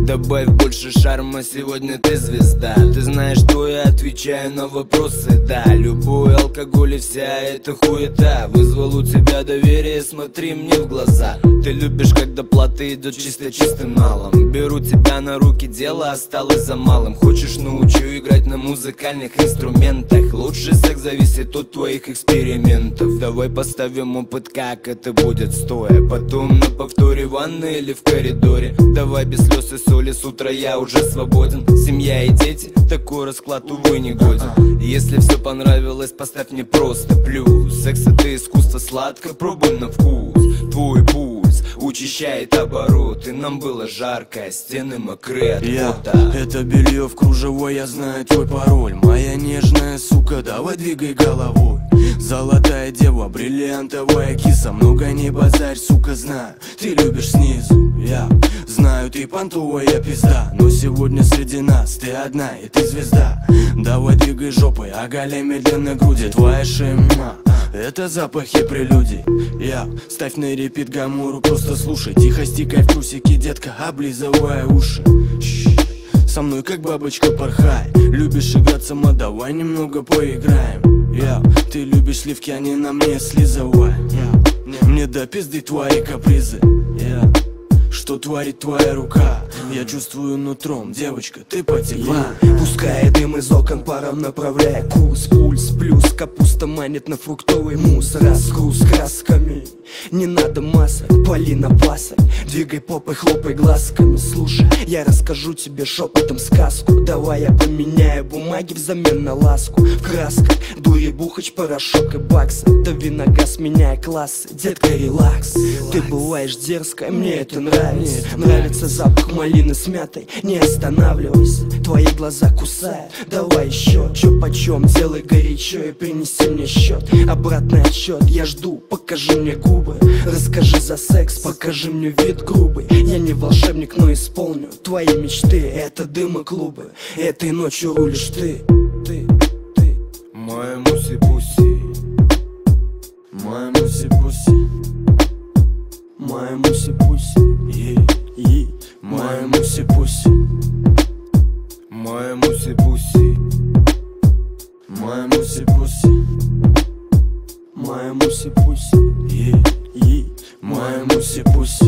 Добавь больше шарма, сегодня ты звезда. Ты знаешь, что я отвечаю на вопросы, да. Любой алкоголь и вся эта хуета вызвал у тебя доверие, смотри мне в глаза. Ты любишь, когда плата идет чистым налом. Беру тебя на руки, дело осталось за малым. Хочешь, научу играть на музыкальных инструментах. Лучший секс зависит от твоих экспериментов. Давай поставим опыт, как это будет стоя. Потом на повторе в ванной или в коридоре. Давай без слез и соли, с утра я уже свободен. Семья и дети, такой расклад, увы, не годен. Если все понравилось, поставь мне просто плюс. Секс это искусство, сладко, пробуй на вкус. Твой пульс учащает обороты. Нам было жарко, а стены мокрые от пота. Это белье в кружево, я знаю твой пароль. Моя нежная сука, давай двигай головой. Золотая дева, бриллиантовая киса. Много не базарь, сука, знаю, ты любишь снизу. Я знаю, ты понтовая пизда, но сегодня среди нас ты одна и ты звезда. Давай двигай жопой, оголяй медленно груди. Твоя шейма — это запахи прелюдий. Я ставь на репит гамору, просто слушай. Тихо стикай в трусики, детка, облизывая уши. Со мной как бабочка порхай. Любишь играть сама, давай немного поиграем. Ты любишь сливки, они на мне слизывай. Мне до пизды твои капризы. Что творит твоя рука? Я чувствую нутром, девочка, ты потекла. Пускай дым из окон паром направляя курс. Пульс плюс, капуста манит на фруктовый мусс. Разгруз красками, не надо масок, пали на пасок. Двигай попой, хлопай глазками. Слушай, я расскажу тебе шепотом сказку. Давай я поменяю бумаги взамен на ласку. В красках дури, бухач, порошок и баксы. Дави на газ, меняя классы, детка, релакс. Ты бываешь дерзкая, мне это нравится. Нравится запах малины с мятой, не останавливайся. Твои глаза кусают, давай еще. Чё почем, делай горячо и принеси мне счет. Обратный отсчет, я жду, покажи мне губы. Расскажи за секс, покажи мне вид грубый. Я не волшебник, но исполню твои мечты. Это дым и клубы, этой ночью рулишь ты. Моя муси-пуси, моя муси-пуси, моя муси-пуси, моя муси-пуси, моя муси-пуси, моя муси-пуси, моя муси-пуси, моя муси-пуси.